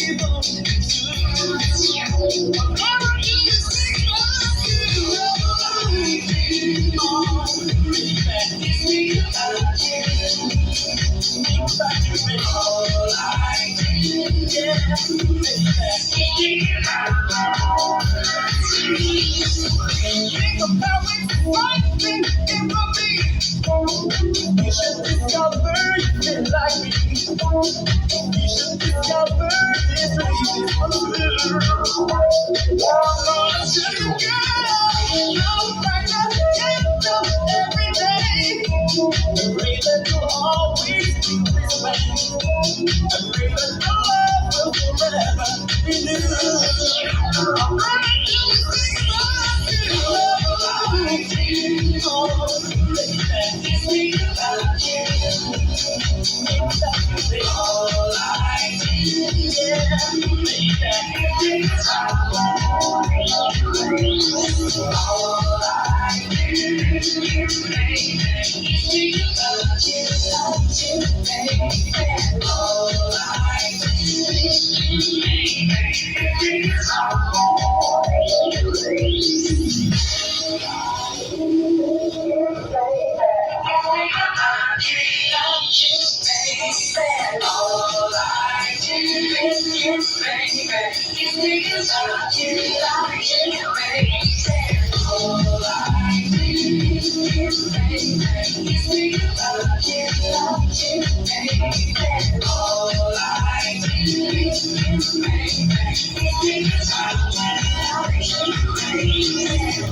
Think about it, one thing it will be. You should discover you feel like me. You should discover this baby for the world. Oh, sugar girl, I'm like a candle every day. Pray that you'll always be this way. I pray that your love will forever be new. I do think about you. Oh, baby, think about you. All I need, yeah, baby, it's all I need. All I need, baby, think about you, baby. All I need, baby, it's all I